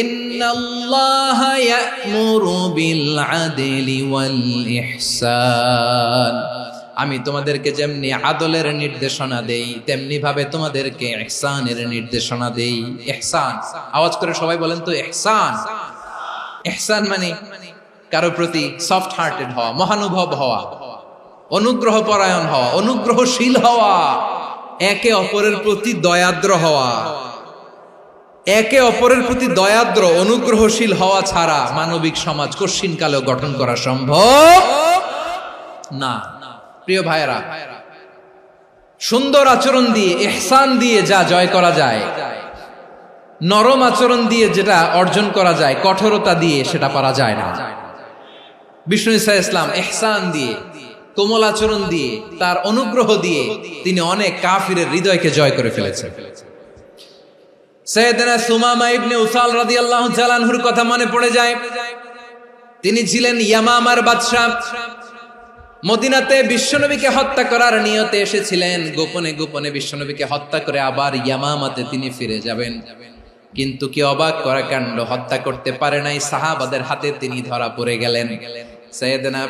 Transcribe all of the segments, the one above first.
ইন্নাল্লাহা ইয়া'মুরু বিল আদলি ওয়াল ইহসান। আমি তোমাদেরকে যেমনি আদলের নির্দেশনা দেই তেমনি ভাবে তোমাদেরকে ইহসানের নির্দেশনা দেই। ইহসান, আওয়াজ করে সবাই বলেন তো ইহসান। ইহসান মানে কারো প্রতি সফট হার্টেড হওয়া, মহানুভব হওয়া, অনুগ্রহ পরায়ণ হওয়া, অনুগ্রহশীল হওয়া, একে অপরের প্রতি দয়াদ্র হওয়া। একে অপরের প্রতি দয়াদ্র অনুগ্রহশীল হওয়া ছাড়া মানবিক সমাজ কশিনকালেও গঠন করা সম্ভব না। প্রিয় ভাইরা, সুন্দর আচরণ দিয়ে, ইহসান দিয়ে যা জয় করা যায়, নরম আচরণ দিয়ে যেটা অর্জন করা যায়, কঠোরতা দিয়ে সেটা পারা যায় না। বিষ্ণু ঈসা ইসলাম ইহসান দিয়ে, কোমল আচরণ দিয়ে, তার অনুগ্রহ দিয়ে তিনি অনেক কাফিরের হৃদয়কে জয় করে ফেলেছেন। সাইয়েদনা সুমামা ইবনে উসাল রাদিয়াল্লাহু তাআলা আনহুর কথা মনে পড়ে যায়। তিনি ছিলেন ইয়ামামার বাদশা। মদিনাতে বিশ্বনবীকে হত্যা করার নিয়তে এসেছিলেন। গোপনে গোপনে বিশ্বনবীকে হত্যা করে আবার ইয়ামামাতে তিনি ফিরে যাবেন। কিন্তু কি অবাক করা কাণ্ড, হত্যা করতে পারে নাই, সাহাবাদের হাতে তিনি ধরা পড়ে গেলেন। সাইয়েদনা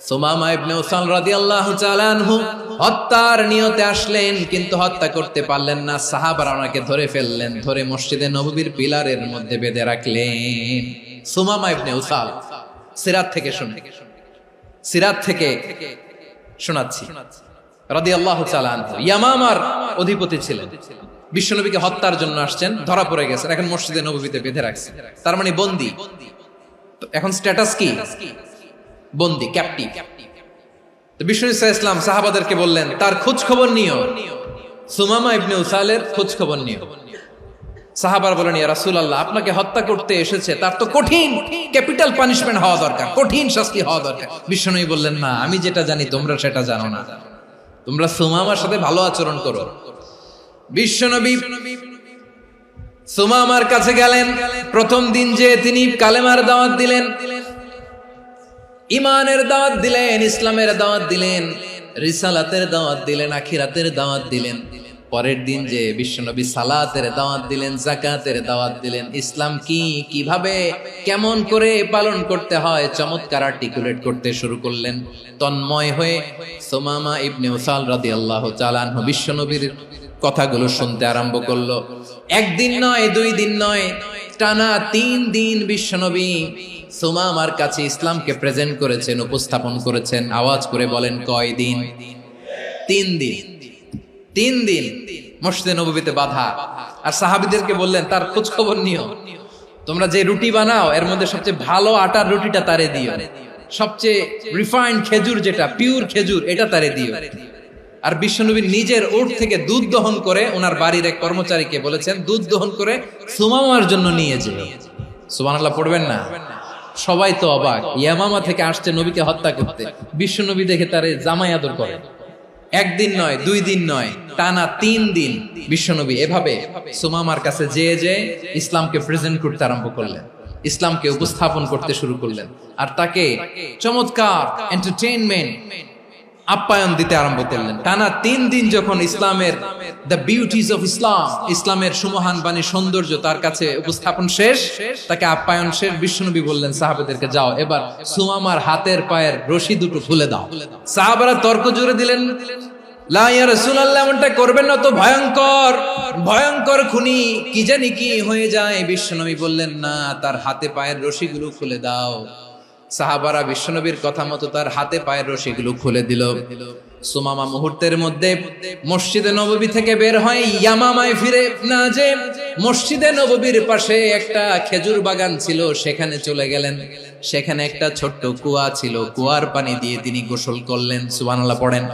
সুমামা ইবনে উসাল রাদিয়াল্লাহু তাআলা আনহু হত্যার নিয়তে আসলেন, কিন্তু হত্যা করতে পারলেন না। সাহাবারা ওনাকে ধরে ফেললেন, ধরে মসজিদে নববীর পিলারের মধ্যে বেঁধে রাখলেন। সুমামা ইবনে উসাল, সিরাত থেকে শুনে, সিরাত থেকে শোনাচ্ছি, রাদিয়াল্লাহু তাআলা আনহু ইয়ামামার অধিপতি ছিলেন। বিশ্বনবীকে হত্যার জন্য আসছেন, ধরা পড়ে গেছেন, এখন মসজিদে নববীতে বেঁধে রাখছেন। তার মানে বন্দী। এখন স্ট্যাটাস কি? বন্দী, ক্যাপ্টিভ। তো বিষ্ণু ঈসা ইসলাম সাহাবাদেরকে বললেন, তার খোঁজ খবর নিও, সুমামা ইবনে উসালের খোঁজ খবর নিও। সাহাবারা বলেন, ইয়া রাসূলুল্লাহ, আপনাকে হত্যা করতে এসেছে, তার তো কঠিন ক্যাপিটাল পানিশমেন্ট হওয়া দরকার, কঠিন শাস্তি হওয়া দরকার। বিষ্ণুনবী বললেন, না, আমি যেটা জানি তোমরা সেটা জানো না, তোমরা সুমামার সাথে ভালো আচরণ করো। বিশ্বনবী সুমামার কাছে গেলেন। প্রথম দিন যে তিনি কালেমার দাওয়াত দিলেন, ইমানের দাওয়াত দিলেন, ইসলামের দাওয়াত দিলেন, রিসালাতের দাওয়াত দিলেন, আখিরাতের দাওয়াত দিলেন। পরের দিন যে বিশ্বনবী সালাতের দাওয়াত দিলেন, যাকাতের দাওয়াত দিলেন, ইসলাম কি, কিভাবে, কেমন করে পালন করতে হয় চমৎকার আর্টিকুলেট করতে শুরু করলেন। তন্ময় হয়ে সুমামা ইবনে উসাল রাদিয়াল্লাহু তাআলা আনহু বিশ্বনবীর কথাগুলো শুনতে আরম্ভ করলো। একদিন নয়, 2 দিন নয়, টানা 3 দিন বিশ্বনবী সুমামার কাছে ইসলামকে প্রেজেন্ট করেছেন, উপস্থাপন করেছেন। আওয়াজ করে বলেন, কয় দিন? 3 দিন। 3 দিন মসজিদে নববীতে বাঁধা। আর সাহাবীদেরকে বললেন, তার খোঁজ খবর নিও, তোমরা যে রুটি বানাও এর মধ্যে সবচেয়ে ভালো আটার রুটিটা তারে দিও, সবচেয়ে রিফাইন্ড খেজুর, যেটা পিওর খেজুর, এটা তারে দিও। আর বিশ্বনবী নিজের ওট থেকে দুধ দহন করে ওনার বাড়ির এক কর্মচারীকে বলেছেন, দুধ দহন করে সুমামার জন্য নিয়ে যেও। সুবহানাল্লাহ পড়বেন না? সবাই তো অবাক, ইয়ামামা থেকে আসছে নবীকে হত্যা করতে, বিশ্বনবী দেখে তারে জামাই আদর করে। 1 দিন নয়, 2 দিন নয়, টানা 3 দিন বিশ্বনবী এভাবে সুমামার কাছে যেয়ে ইসলামকে প্রেজেন্ট করতে আরম্ভ করলেন, ইসলামকে উপস্থাপন করতে শুরু করলেন। আর তাকে চমৎকার এন্টারটেইনমেন্ট, আপ্যায়ন দিতে আরম্ভ করলেন। টানা 3 দিন যখন ইসলামের দ্য বিউটিজ অফ ইসলাম, ইসলামের সুমহান বাণী, সৌন্দর্য তার কাছে উপস্থাপন শেষ, তাকে আপ্যায়ন শেষ, বিশ্বনবী বললেন সাহাবাদেরকে, যাও এবার সুমামার হাতের পায়ের রশি দুটো খুলে দাও। সাহাবারা তর্ক জুড়ে দিলেন, লা ইয়া রাসূলুল্লাহ, এমনটা করবেন না তো, ভয়ঙ্কর ভয়ঙ্কর খুনি, কি জানি কি হয়ে যায়। বিশ্বনবী বললেন, না, তার হাতে পায়ের রশিগুলো খুলে দাও। সাহাবারা বিশ্বনবীর কথা মতো তার হাতে পায়ের রশিগুলো খুলে দিল। সুমামা মুহূর্তের মধ্যে মসজিদে নববী থেকে বের হয়, ইয়ামামায় ফিরে না যে মসজিদে নববীর পাশে একটা খেজুর বাগান ছিল, সেখানে চলে গেলেন। সেখানে একটা ছোট্ট কুয়া ছিল, কুয়ার পানি দিয়ে তিনি গোসল করলেন। সুবহানাল্লাহ পড়েন।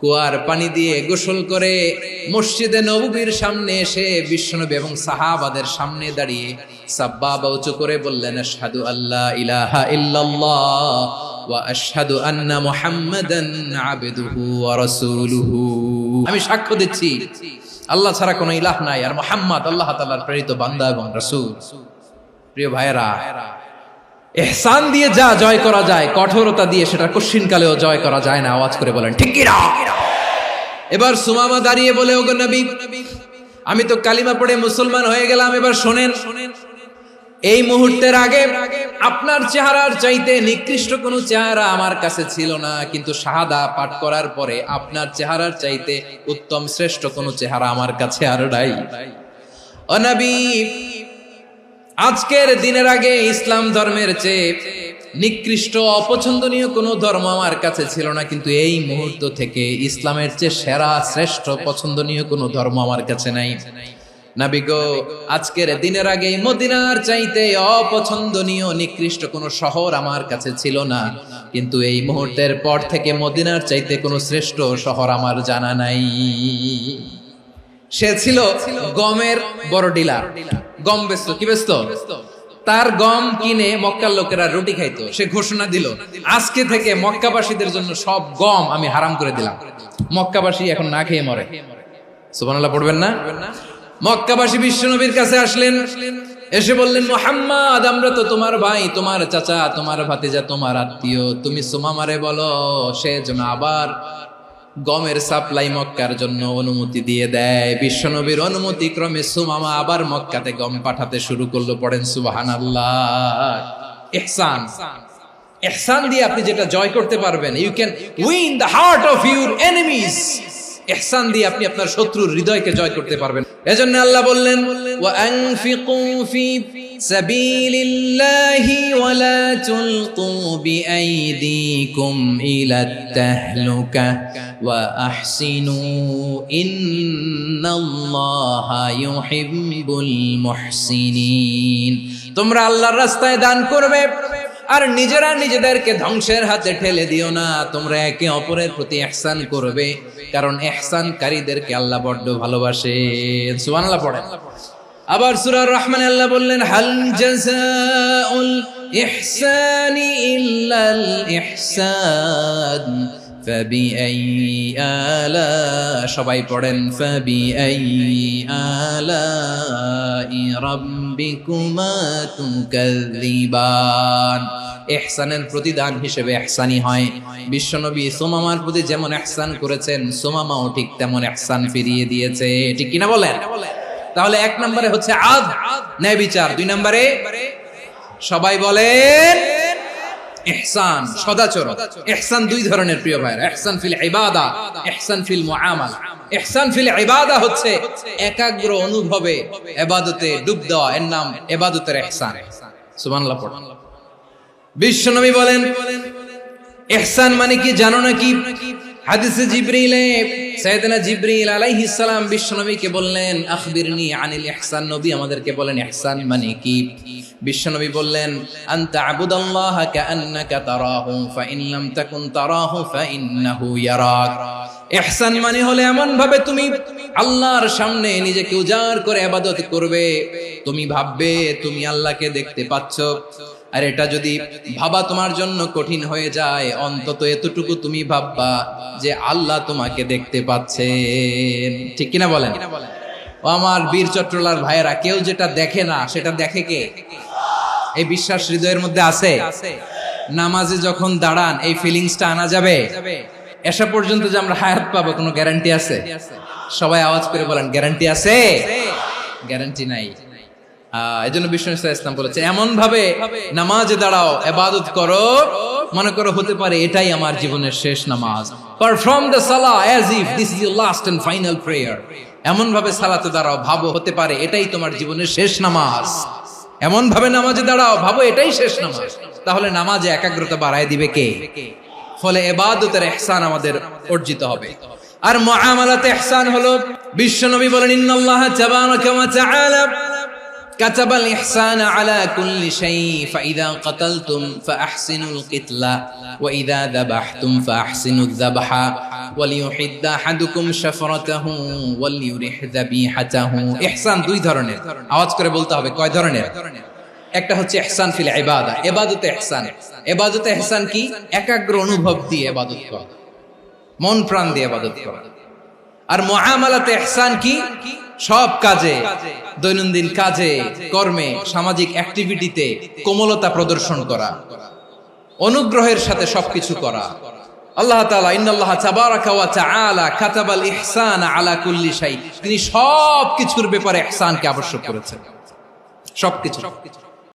কুয়ার পানি দিয়ে গোসল করে মসজিদে নববীর সামনে এসে বিশ্বনবী এবং সাহাবাদের সামনে দাঁড়িয়ে সাব্বাবা উঁচু করে বললেন, আশহাদু আল্লা ইলাহা ইল্লাল্লাহ ওয়া আশহাদু আন্না মুহাম্মাদান আবদুহু ওয়া রাসূলুহু। আমি সাক্ষ্য দিচ্ছি আল্লাহ ছাড়া কোনো ইলাহ নাই, আর মুহাম্মদ আল্লাহ তাআলার প্রেরিত বান্দা এবং রাসূল। প্রিয় ভাইয়েরা, ইহসান দিয়ে যা জয় করা যায়, কঠোরতা দিয়ে সেটা কশিনকালেও জয় করা যায় না। আওয়াজ করে বলেন ঠিক কি না? এবার সুমামা দাঁড়িয়ে বলে, ওগো নবী, আমি তো কালিমা পড়ে মুসলমান হয়ে গেলাম, এবার শোনেন, এই মুহূর্তের আগে আপনার চেহারার চাইতে নিকৃষ্ট কোনো চেহারা আমার কাছে ছিল না, কিন্তু শাহাদা পাঠ করার পরে আপনার চেহারার চাইতে উত্তম শ্রেষ্ঠ কোনো চেহারা আমার কাছে আর নাই। ও নবী, আজকের দিনের আগে ইসলাম ধর্মের চেয়ে নিকৃষ্ট অপছন্দনীয় কোনো ধর্ম আমার কাছে ছিল না, কিন্তু এই মুহূর্ত থেকে ইসলামের চেয়ে সেরা শ্রেষ্ঠ পছন্দনীয় কোনো ধর্ম আমার কাছে নাই। নবী গো, আজকের দিনের আগে মদিনার চাইতে অপছন্দনীয় নিকৃষ্ট কোনো শহর আমার কাছে ছিল না, কিন্তু এই মুহূর্তের পর থেকে মদিনার চাইতে কোনো শ্রেষ্ঠ শহর আমার জানা নাই। সে ছিল গমের বড় ডিলার, গম বেচতো। কি বেচতো? তার গম কিনে মক্কার লোকেরা রুটি খাইতো। সে ঘোষণা দিল, আজকে থেকে মক্কাবাসীদের জন্য সব গম আমি হারাম করে দিলাম, মক্কাবাসী এখন না খেয়ে মরে। সুবহানাল্লাহ পড়বেন না? মক্কাবাসী বিশ্বনবীর কাছে আসলেন, এসে বললেন, মুহাম্মদ, আমরা তো তোমার ভাই, তোমার চাচা, তোমার ভাতিজা, তোমার আত্মীয়, তুমি সুমামারে বলো সে যেন আবার গমের সাপ্লাই মক্কার জন্য অনুমতি দিয়ে দেয়। বিশ্বনবীর অনুমতি ক্রমে সুমামা আবার মক্কাতে গম পাঠাতে শুরু করলো। পড়েন সুবহানাল্লাহ। ইহসান, ইহসান দিয়ে আপনি যেটা জয় করতে পারবেন, you can win the heart of your enemies. ইহসান দিয়ে আপনি আপনার শত্রুর হৃদয়কে জয় করতে পারবেন। এজন্য আল্লাহ বললেন, ওয়া আনফিকু ফি সাবিলিল্লাহি ওয়া লা তুলকু বিআইদিকুম ইলাত তাহলুকা ওয়া আহসিনু ইন্নাল্লাহা ইউহিব্বুল মুহসিনিন। তোমরা আল্লাহর রাস্তায় দান করবে আর নিজেরা নিজেদেরকে ধ্বংসের হাতে ঠেলে দিও না। তোমরা একে অপরের প্রতি ইহসান করবে, কারণ ইহসানকারীদেরকে আল্লাহ বড় ভালোবাসেন। সুবহানাল্লাহ পড়েন। আবার সূরা রহমানে আল্লাহ বললেন, হাল জাযাউল ইহসানি ইল্লাল ইহসান ফাবিআইয়ি আলা, সবাই পড়েন, ফাবিআইয়ি আলাই রাব্বিকুমা তুকাযযিবান। ইহসানের প্রতিদান হিসেবে ইহসানি হয়। বিশ্বনবী সুমামার প্রতি যেমন ইহসান করেছেন, সুমামাও ঠিক তেমন ইহসান ফিরিয়ে দিয়েছে। ঠিক কিনা বলেন? তাহলে এক নম্বরে হচ্ছে আদ, ন্যায় বিচার। দুই নম্বরে সবাই বলেন ইহসান, সদাচরণ। ইহসান দুই ধরনের প্রিয় ভাইরা, ইহসান ফিল ইবাদা, ইহসান ফিল মুআমালা। ইহসান ফিল ইবাদা হচ্ছে একাগ্র অনুভবে ইবাদতে ডুব দেওয়া, এর নাম ইবাদতের ইহসান। সুবহানাল্লাহ পড়ুন। বিশ্বনবী বলেন, ইহসান মানে কি জানো নাকি? হাদিসে জিবরিলে সাইয়েদনা জিবরিল আলাইহিস সালাম বিশ্বনবীকে বললেন, আখবিরনি আনিল ইহসান। নবী আমাদেরকে বলেন ইহসান মানে কি? বিশ্বনবী বললেন, আনতা আবুদাল্লাহা কাআন্নাকা তারাহু ফাইন লাম তাকুন তারাহু ফাইন্নাহু ইয়ারাক। ইহসান মানে হলো এমন ভাবে তুমি আল্লাহর সামনে নিজেকে উজাড় করে ইবাদত করবে, তুমি ভাববে তুমি আল্লাহকে দেখতে পাচ্ছ। আর এটা যদি ভাবা তোমার জন্য কঠিন হয়ে যায়, অন্তত এতটুকু তুমি ভাববা যে আল্লাহ তোমাকে দেখতে পাচ্ছেন। ঠিক কিনা বলেন? ও আমার বীর চট্টলার ভাইয়েরা, কেউ যেটা দেখে না সেটা দেখে কে? এই বিশ্বাস হৃদয়ের মধ্যে আছে? নামাজে যখন দাঁড়ান এই ফিলিংসটা আনা যাবে? এসা পর্যন্ত যে আমরা হায়াত পাবো কোনো গ্যারান্টি আছে? সবাই আওয়াজ করে বলেন, গ্যারান্টি আছে? গ্যারান্টি নাই। এজন্য বিষ্ণু ইসলাম বলেছে, এমন ভাবে নামাজে দাঁড়াও, ইবাদত করো, মনে করো হতে পারে এটাই আমার জীবনের শেষ নামাজ। পারফর্ম দ্য সালাহ as if this is your last and final prayer. এমন ভাবে সালাতে দাঁড়াও, ভাবো হতে পারে এটাই তোমার জীবনের শেষ নামাজ। এমন ভাবে নামাজে দাঁড়াও, ভাবো এটাই শেষ নামাজ। তাহলে নামাজে একাগ্রতা বাড়ায় দিবে কে? ফলে ইবাদতের ইহসান আমাদের অর্জিত হবে। আর মুআমালাতে ইহসান হলো, বিশ্বনবী বলেন, ইন্নাল্লাহা তাবারাকা ওয়া তাআলা كتب الإحسان على كل شيء فإذا قتلتم فأحسنوا القتلة وإذا ذبحتم فأحسنوا الذبح وليحد أحدكم شفرته وليرح ذبيحته। ইহসান দুই ধরনের, আওয়াজ করে বলতে হবে কয় ধরনের? একটা হচ্ছে ইহসান ফিল ইবাদা, ইবাদতে ইহসান। ইবাদতে ইহসান কি? একাগ্র অনুভব দিয়ে ইবাদত করা, মন প্রাণ দিয়ে ইবাদত করা। আর মুআমালাতে ইহসান কি? সব কাজে, দৈনন্দিন কাজে, কর্মে, সামাজিক অ্যাক্টিভিটিতে কোমলতা প্রদর্শন করা, অনুগ্রহের সাথে সবকিছু করা, আল্লাহ তাআলা ইন্নাল্লাহ তাবারাকা ওয়া তাআলা কাতাবাল ইহসানা আলা কুল্লি শাই, তিনি সব কিছুর ব্যাপারে ইহসানকে আবশ্যক করেছেন, সবকিছু।